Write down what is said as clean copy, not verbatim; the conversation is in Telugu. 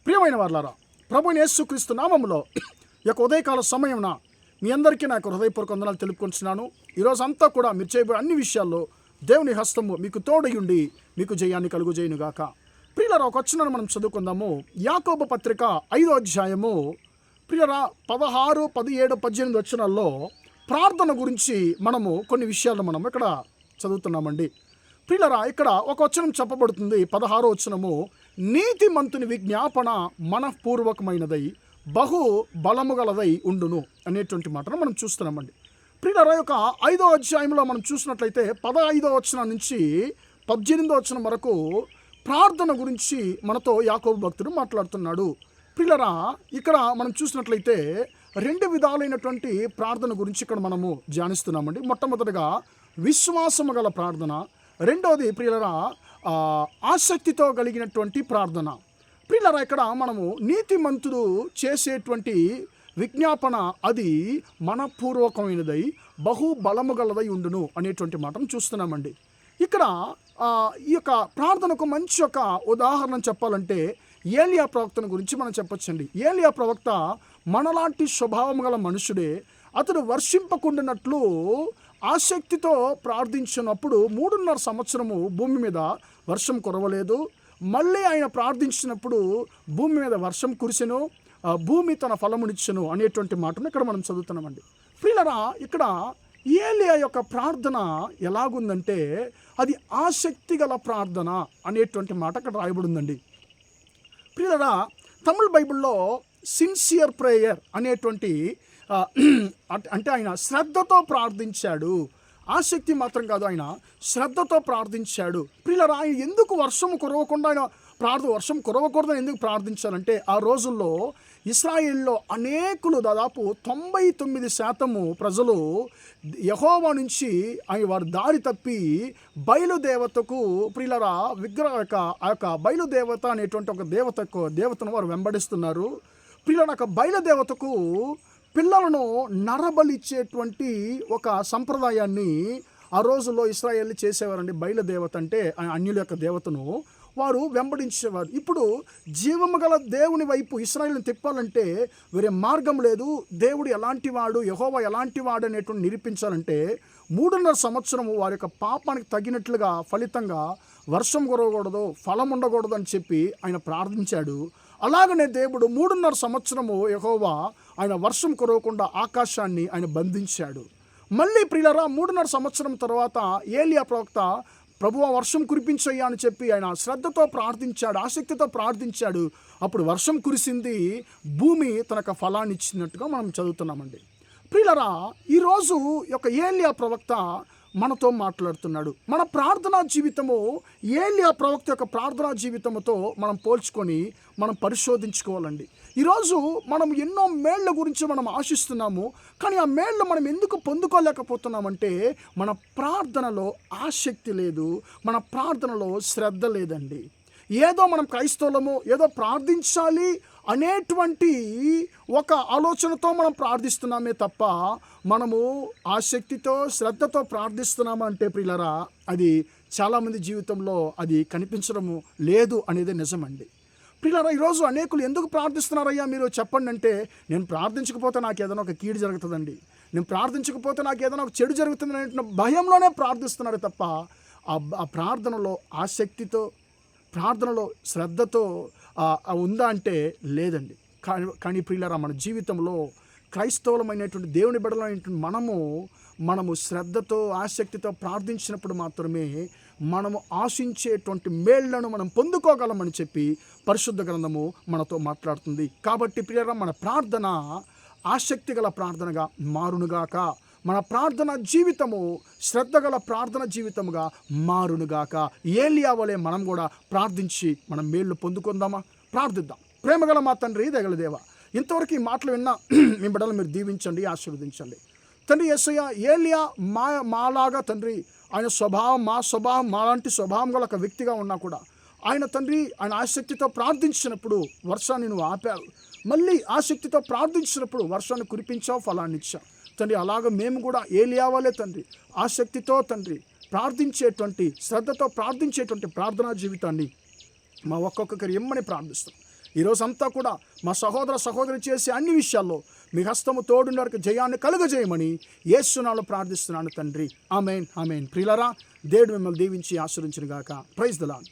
ప్రియమైన వారలారా, ప్రభువైన యేసుక్రీస్తు నామములో ఈ యొక్క ఉదయకాల సమయమున మీ అందరికీ నా యొక్క హృదయపూర్వక వందనాలు తెలుపుకుంటున్నాను. ఈరోజు అంతా కూడా మీరు చేయబోయే అన్ని విషయాల్లో దేవుని హస్తము మీకు తోడయుండి మీకు జయాన్ని కలుగుజేయునుగాక. ప్రియులారా, ఒక వచనాన్ని మనం చదువుకుందాము. యాకోబు పత్రిక 5వ అధ్యాయము ప్రియులారా 16, 17, 18 వచనాల్లో ప్రార్థన గురించి మనము కొన్ని విషయాలు మనం ఇక్కడ చదువుతున్నామండి. ప్రియులారా, ఇక్కడ ఒక వచనం చెప్పబడుతుంది. 16వ వచనము, నీతిమంతుని విజ్ఞాపన మనఃపూర్వకమైనదై బహు బలము గలదై ఉండును అనేటువంటి మాటను మనం చూస్తున్నామండి. ప్రియులారా, యొక్క 5వ అధ్యాయంలో మనం చూసినట్లయితే 15వ వచనం నుంచి 18వ వచనం వరకు ప్రార్థన గురించి మనతో యాకోబు భక్తుడు మాట్లాడుతున్నాడు. ప్రియులారా, ఇక్కడ మనం చూసినట్లయితే 2 విధాలైనటువంటి ప్రార్థన గురించి ఇక్కడ మనము ధ్యానిస్తున్నామండి. మొట్టమొదటిగా విశ్వాసము గల ప్రార్థన, రెండవది ప్రియులారా ఆసక్తితో కలిగినటువంటి ప్రార్థన. ప్రియులారా, ఇక్కడ మనము నీతిమంతుడు చేసేటువంటి విజ్ఞాపన అది మనపూర్వకమైనదై బహు బలము గలదై ఉండును అనేటువంటి మాటను చూస్తున్నామండి. ఇక్కడ ఈ యొక్క ప్రార్థనకు మంచి ఒక ఉదాహరణ చెప్పాలంటే ఏలియా ప్రవక్తను గురించి మనం చెప్పొచ్చండి. ఏలియా ప్రవక్త మనలాంటి స్వభావం గల మనుషుడే. అతడు వర్షింపకుండానట్లు ఆసక్తితో ప్రార్థించినప్పుడు 3.5 సంవత్సరము భూమి మీద వర్షం కురవలేదు. మళ్ళీ ఆయన ప్రార్థించినప్పుడు భూమి మీద వర్షం కురిసెను, భూమి తన ఫలమునిచ్చెను అనేటువంటి మాటను ఇక్కడ మనం చదువుతున్నామండి. ప్రియులారా, ఇక్కడ ఏలియా యొక్క ప్రార్థన ఎలాగుందంటే అది ఆసక్తి గల ప్రార్థన అనేటువంటి మాట అక్కడ రాయబడిందండి. ప్రియులారా, తమిళ బైబిల్లో సిన్సియర్ ప్రేయర్ అనేటువంటి అంటే ఆయన శ్రద్ధతో ప్రార్థించాడు. ఆసక్తి మాత్రం కాదు, ఆయన శ్రద్ధతో ప్రార్థించాడు. ప్రియులారా, ఆయన ఎందుకు వర్షం కురవకుండా ఆయన వర్షం కురవకూడదని ఎందుకు ప్రార్థించాలంటే ఆ రోజుల్లో ఇశ్రాయేల్లో అనేకులు దాదాపు 99% ప్రజలు యెహోవా నుంచి వారి దారి తప్పి బయలుదేవతకు ప్రియులారా ఆ యొక్క బయలుదేవత అనేటువంటి ఒక దేవతను వారు వెంబడిస్తున్నారు. ప్రియులారా, ఒక బయలుదేవతకు పిల్లలను నరబలిచ్చేటువంటి ఒక సంప్రదాయాన్ని ఆ రోజుల్లో ఇశ్రాయేలు చేసేవారండి. బయలుదేవత అంటే అన్యుల యొక్క దేవతను వారు వెంబడించేవారు. ఇప్పుడు జీవము గల దేవుని వైపు ఇశ్రాయేలుని తిప్పాలంటే వేరే మార్గం లేదు. దేవుడు ఎలాంటి వాడు, యెహోవా ఎలాంటి వాడు అనేటువంటి నిరూపించాలంటే 3.5 సంవత్సరము వారి యొక్క పాపానికి తగినట్లుగా ఫలితంగా వర్షం కురవకూడదు, ఫలం ఉండకూడదు అని చెప్పి ఆయన ప్రార్థించాడు. అలాగనే దేవుడు 3.5 సంవత్సరము యెహోవా ఆయన వర్షం కురవకుండా ఆకాశాన్ని ఆయన బంధించాడు. మళ్ళీ ప్రియులారా 3.5 సంవత్సరం తర్వాత ఏలియా ప్రవక్త ప్రభువా వర్షం కురిపించయ్యా అని చెప్పి ఆయన శ్రద్ధతో ప్రార్థించాడు, ఆసక్తితో ప్రార్థించాడు. అప్పుడు వర్షం కురిసింది, భూమి తనకు ఫలాన్ని ఇచ్చినట్టుగా మనం చదువుతున్నామండి. ప్రియులారా, ఈరోజు యొక్క ఏలియా ప్రవక్త మనతో మాట్లాడుతున్నాడు. మన ప్రార్థనా జీవితము ఏలియా ప్రవక్త యొక్క ప్రార్థనా జీవితంతో మనం పోల్చుకొని మనం పరిశోధించుకోవాలండి. ఈరోజు మనం ఎన్నో మేళ్ల గురించి మనం ఆశిస్తున్నాము, కానీ ఆ మేళ్లు మనం ఎందుకు పొందుకోలేకపోతున్నామంటే మన ప్రార్థనలో ఆసక్తి లేదు, మన ప్రార్థనలో శ్రద్ధ లేదండి. ఏదో మనం క్రైస్తవులము, ఏదో ప్రార్థించాలి అనేటువంటి ఒక ఆలోచనతో మనం ప్రార్థిస్తున్నామే తప్ప మనము ఆసక్తితో శ్రద్ధతో ప్రార్థిస్తున్నాము అంటే ప్రియులారా అది చాలామంది జీవితంలో అది కనిపించడము లేదు అనేది నిజమండి. ప్రియులారా, ఈరోజు అనేకులు ఎందుకు ప్రార్థిస్తున్నారయ్యా మీరు చెప్పండి అంటే, నేను ప్రార్థించకపోతే నాకు ఏదైనా ఒక కీడు జరుగుతుందండి, నేను ప్రార్థించకపోతే నాకు ఏదైనా ఒక చెడు జరుగుతుంది అనే భయంలోనే ప్రార్థిస్తున్నారు తప్ప ఆ ప్రార్థనలో ఆసక్తితో ప్రార్థనలో శ్రద్ధతో ఉందా అంటే లేదండి. కానీ ప్రియులారా, మన జీవితంలో క్రైస్తవులమైనటువంటి దేవుని బిడ్డలైనటువంటి మనము శ్రద్ధతో ఆసక్తితో ప్రార్థించినప్పుడు మాత్రమే మనము ఆశించేటువంటి మేళ్లను మనం పొందుకోగలమని చెప్పి పరిశుద్ధ గ్రంథము మనతో మాట్లాడుతుంది. కాబట్టి ప్రియులారా, మన ప్రార్థన ఆసక్తి గల ప్రార్థనగా మారునుగాక, మన ప్రార్థన జీవితము శ్రద్ధ గల ప్రార్థన జీవితముగా మారునుగాక. ఏలియా వలె మనం కూడా ప్రార్థించి మనం మేళ్ళు పొందుకుందామా? ప్రార్థిద్దాం. ప్రేమగల మా తండ్రి, దయగల దేవ, ఇంతవరకు ఈ మాటలు విన్నా మీ బిడ్డలు మీరు దీవించండి, ఆశీర్వదించండి తండ్రి. యేసయ్య, ఏలియా మాలాగా తండ్రి ఆయన స్వభావం మాలాంటి స్వభావం గల ఒక వ్యక్తిగా ఉన్నా కూడా ఆయన తండ్రి ఆయన ఆసక్తితో ప్రార్థించినప్పుడు వర్షాన్ని నువ్వు ఆపావు, మళ్ళీ ఆసక్తితో ప్రార్థించినప్పుడు వర్షాన్ని కురిపించావు, ఫలాన్ని ఇచ్చావు తండ్రి. అలాగ మేము కూడా ఏలియా వలె తండ్రి ఆసక్తితో తండ్రి శ్రద్ధతో ప్రార్థించేటువంటి ప్రార్థనా జీవితాన్ని మా ఒక్కొక్కరి ఇమ్మని ప్రార్థిస్తాం. ఈరోజంతా కూడా మా సహోదర సహోదరి చేసే అన్ని విషయాల్లో మీ హస్తము తోడుండి వారికి జయాన్ని కలుగజేయమని యేసు నామములో ప్రార్థిస్తున్నాను తండ్రి. ఆమేన్ ఆమేన్. ప్రియులారా, దేవుడు మిమ్మల్ని దీవించి ఆశీర్వదించును గాక. Praise the lord.